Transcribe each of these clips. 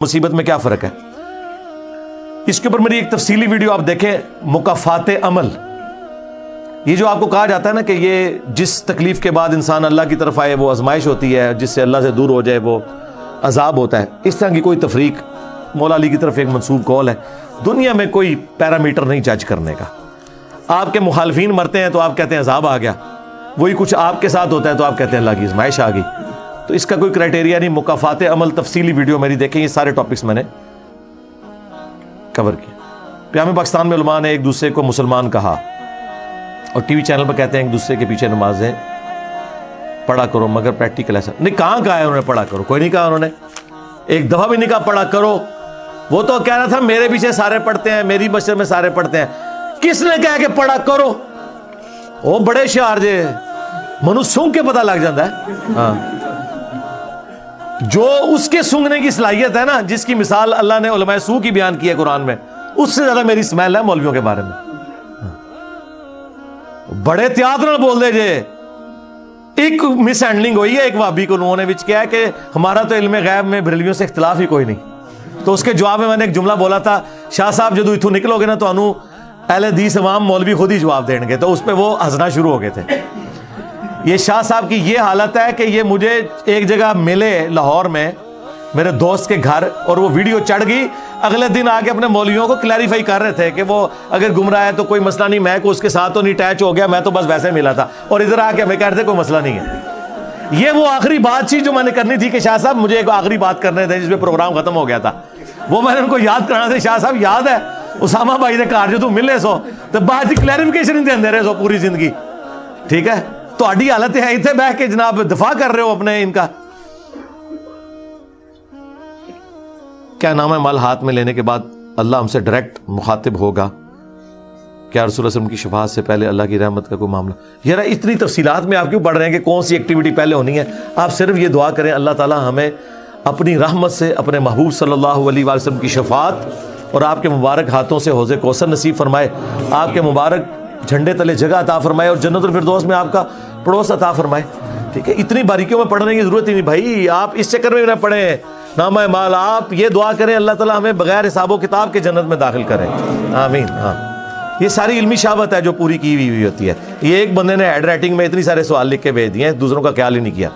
مصیبت میں کیا فرق ہے؟ اس کے اوپر میری ایک تفصیلی ویڈیو آپ دیکھیں، مکافات عمل. یہ جو آپ کو کہا جاتا ہے نا کہ یہ جس تکلیف کے بعد انسان اللہ کی طرف آئے وہ آزمائش ہوتی ہے، جس سے اللہ سے دور ہو جائے وہ عذاب ہوتا ہے، اس طرح کی کوئی تفریق مولا علی کی طرف ایک منسوب قول ہے. دنیا میں کوئی پیرامیٹر نہیں جج کرنے کا. آپ کے مخالفین مرتے ہیں تو آپ کہتے ہیں عذاب آ گیا، وہی کچھ آپ کے ساتھ ہوتا ہے تو آپ کہتے ہیں اللہ کی آزمائش آ گئی. تو اس کا کوئی کرائٹیریا نہیں. مکافات عمل تفصیلی ویڈیو میری دیکھیں، یہ سارے ٹاپکس میں نے کور کیے. پیام پاکستان میں علماء نے ایک دوسرے کو مسلمان کہا، اور ٹی وی چینل پر کہتے ہیں ایک دوسرے کے پیچھے نمازیں پڑھا کرو، مگر پریکٹیکل ایسا نہیں. کہاں کہا ہے انہوں نے پڑھا کرو؟ کوئی نہیں کہا انہوں نے، ایک دفعہ بھی نہیں کہا پڑھا کرو. وہ تو کہہ رہا تھا میرے پیچھے سارے پڑھتے ہیں، میری مسجد میں سارے پڑھتے ہیں. کس نے کہا کہ پڑھا کرو؟ وہ بڑے شعار جے منو سونگ کے پتہ لگ جاتا ہے. ہاں، جو اس کے سونگنے کی صلاحیت ہے نا، جس کی مثال اللہ نے علماء سو کی بیان کی ہے قرآن میں، اس سے زیادہ میری اسمیل ہے مولویوں کے بارے میں. بڑے احتیاط نہ بول دے جے. ایک مس ہینڈلنگ ہوئی ہے ایک وہابی کو انہوں نے وچ کیا ہے کہ ہمارا تو علم غیب میں بریلویوں سے اختلاف ہی کوئی نہیں. تو اس کے جواب میں میں نے ایک جملہ بولا تھا، شاہ صاحب جدو اتھوں نکلو گے نا تو انہوں اہل حدیث عوام مولوی خود ہی جواب دیں گے. تو اس پہ وہ ہنسنا شروع ہو گئے تھے. یہ شاہ صاحب کی یہ حالت ہے کہ یہ مجھے ایک جگہ ملے لاہور میں میرے دوست کے گھر، اور وہ ویڈیو چڑھ گئی. اگلے دن آ کے اپنے مولویوں کو کلیریفائی کر رہے تھے کہ وہ اگر گمراہ ہے تو کوئی مسئلہ نہیں، میں کو اس کے ساتھ تو نہیں اٹیچ ہو گیا، میں تو بس ویسے ملا تھا. اور ادھر آ کے ہمیں کہہ رہے تھے کوئی مسئلہ نہیں ہے. یہ وہ آخری بات تھی جو میں نے کرنی تھی کہ شاہ صاحب مجھے ایک آخری بات کرنے تھے، جس پہ پروگرام ختم ہو گیا تھا. وہ میں نے ان کو یاد کرانا تھا. شاہ صاحب یاد ہے اسامہ بھائی نے کہا جو تم ملے سو تو بات کی کلیریفیکیشن نہیں دے رہے سو پوری زندگی. ٹھیک ہے، تو اڈی حالت ہے اتنے بیٹھ کے جناب دفاع کر رہے ہو اپنے ان کا. کیا نام ہے مال ہاتھ میں لینے کے بعد اللہ ہم سے ڈائریکٹ مخاطب ہوگا؟ کیا رسول اللہ صلی اللہ علیہ وسلم کی شفاعت سے پہلے اللہ کی رحمت کا کوئی معاملہ؟ یار اتنی تفصیلات میں آپ کیوں پڑھ رہے ہیں کہ کون سی ایکٹیویٹی پہلے ہونی ہے؟ آپ صرف یہ دعا کریں اللہ تعالی ہمیں اپنی رحمت سے اپنے محبوب صلی اللہ علیہ وسلم کی شفاعت اور آپ کے مبارک ہاتھوں سے حوض کوثر نصیب فرمائے، آپ کے مبارک جھنڈے تلے جگہ عطا فرمائے، اور جنت الفردوس میں آپ کا پڑوس عطا فرمائے. ٹھیک ہے، اتنی باریکیوں میں پڑھنے کی ضرورت ہی نہیں بھائی. آپ اس چکر میں نہ پڑھیں نامہ مال. آپ یہ دعا کریں اللہ تعالیٰ ہمیں بغیر حساب و کتاب کے جنت میں داخل کریں. آمین. ہاں، یہ ساری علمی شہوت ہے جو پوری کی ہوئی ہوتی ہے. یہ ایک بندے نے ہینڈ رائٹنگ میں اتنی سارے سوال لکھ کے بھیج دیے ہیں، دوسروں کا خیال ہی نہیں کیا.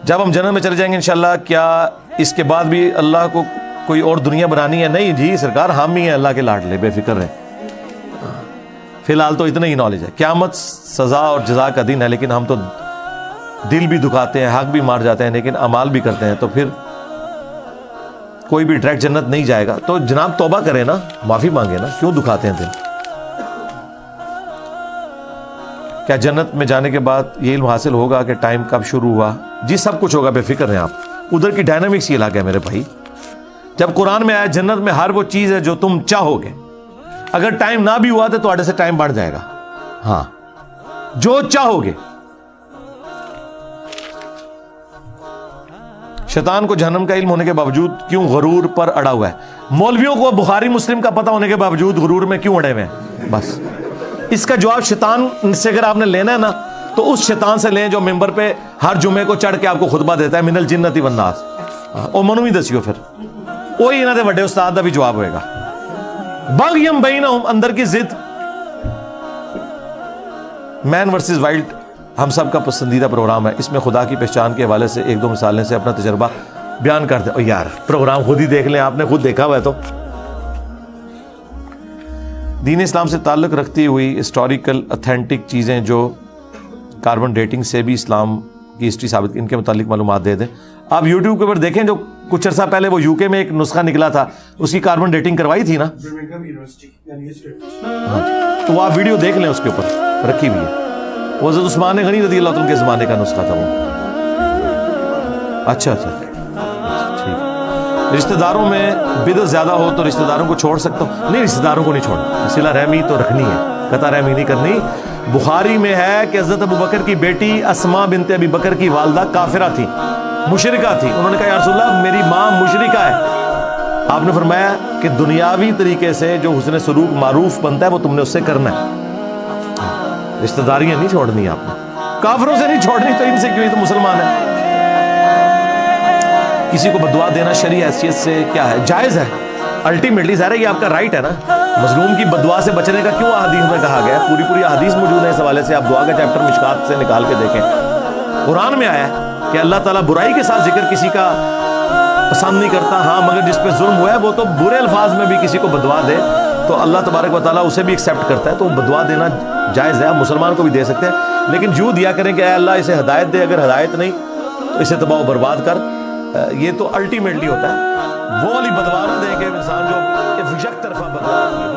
جب ہم جنت میں چلے جائیں گے انشاءاللہ، کیا اس کے بعد بھی اللہ کو کوئی اور دنیا بنانی ہے؟ نہیں جی سرکار، ہم ہی ہیں اللہ کے لاڈلے، بے فکر رہیں. فی الحال تو اتنا ہی نالج ہے. قیامت سزا اور جزا کا دن ہے، لیکن ہم تو دل بھی دکھاتے ہیں، حق بھی مار جاتے ہیں، لیکن اعمال بھی کرتے ہیں. تو پھر کوئی بھی ڈائریکٹ جنت نہیں جائے گا. تو جناب توبہ کریں نا، معافی مانگے نا، کیوں دکھاتے ہیں دل؟ کیا جنت میں جانے کے بعد یہ علم حاصل ہوگا کہ ٹائم کب شروع ہوا؟ جی سب کچھ ہوگا، بے فکر ہیں آپ. ادھر کی ڈائنامکس یہ الگ ہے میرے بھائی. جب قرآن میں آیا جنت میں ہر وہ چیز ہے جو تم چاہو گے، اگر ٹائم نہ بھی ہوا تو تھوڑے سے ٹائم بڑھ جائے گا. ہاں، جو چاہو گے. شیطان کو جہنم کا علم ہونے کے باوجود کیوں غرور پر اڑا ہوا ہے؟ مولویوں کو بخاری مسلم کا پتہ ہونے کے باوجود غرور میں کیوں اڑے ہوئے ہیں؟ بس اس کا جواب شیطان سے اگر آپ نے لینا ہے نا تو اس شیطان سے لیں جو ممبر پہ ہر جمعے کو چڑھ کے آپ کو خطبہ دیتا ہے من الجنت والناس. او منو ہی دسیو پھر وہی انہاں دے بڑے استاد دا بھی جواب ہوئے گا. بغیم بینہم، اندر کی ضد. مین ورسز وائلڈ ہم سب کا پسندیدہ پروگرام ہے. اس میں خدا کی پہچان کے حوالے سے ایک دو مثالیں سے اپنا تجربہ بیان کر دیں. او یار پروگرام خود ہی دیکھ لیں، آپ نے خود دیکھا ہوا ہے. تو دین اسلام سے تعلق رکھتی ہوئی ہسٹوریکل اتھینٹک چیزیں جو کاربن ڈیٹنگ سے بھی اسلام کی ہسٹری ثابت، ان کے متعلق معلومات دے دیں. آپ یوٹیوب کے اوپر دیکھیں، جو کچھ عرصہ پہلے وہ UK میں ایک نسخہ نکلا تھا، اس کی کاربن ڈیٹنگ کروائی تھی نا. تو وہ آپ ویڈیو دیکھ لیں، اس کے اوپر رکھی ہوئی ہے. وہ حضرت عثمان غنی رضی اللہ عنہ کے زمانے کا نسخہ تھا وہ. اچھا ٹھیک. رشتہ داروں میں بدعت زیادہ ہو تو رشتہ داروں کو چھوڑ سکتا ہوں؟ نہیں، رشتہ داروں کو نہیں چھوڑنا، صلہ رحمی تو رکھنی ہے، قطع رحمی نہیں کرنی. بخاری میں ہے کہ حضرت ابو بکر کی بیٹی اسماء بنت ابی بکر کی والدہ کافرہ تھی، مشرکہ تھی. انہوں نے کہا یا رسول اللہ میری ماں مشرکہ ہے. آپ نے فرمایا کہ دنیاوی طریقے سے جو حسن سلوک معروف بنتا ہے وہ تم نے اس سے کرنا ہے. رشتہ داریاں نہیں چھوڑنی آپ نے، کافروں سے نہیں چھوڑنی. تو ان سے کیوں؟ تو مسلمان ہے. کسی کو بدعا دینا شرعی حیثیت سے کیا ہے؟ جائز ہے الٹیمیٹلی، ظاہر ہے یہ آپ کا رائٹ ہے نا. مظلوم کی بدعا سے بچنے کا کیوں احادیث میں کہا گیا ہے؟ پوری احادیث موجود ہے اس حوالے سے. آپ دعا کا چیپٹر مشکات سے نکال کے دیکھیں. قرآن میں آیا ہے کہ اللہ تعالیٰ برائی کے ساتھ ذکر کسی کا پسند نہیں کرتا. ہاں مگر جس پہ ظلم ہوا ہے وہ تو برے الفاظ میں بھی کسی کو بدعا دے تو اللہ تبارک و تعالیٰ اسے بھی ایکسیپٹ کرتا ہے. تو بدعا دینا جائز ہے، آپ مسلمان کو بھی دے سکتے ہیں، لیکن یوں دیا کریں کہ اے اللہ اسے ہدایت دے، اگر ہدایت نہیں تو اسے تباہ و برباد کر. یہ تو الٹیمیٹلی ہوتا ہے. وہ والی بدعا نہ دیں کہ انسان جو یک طرفہ بدعا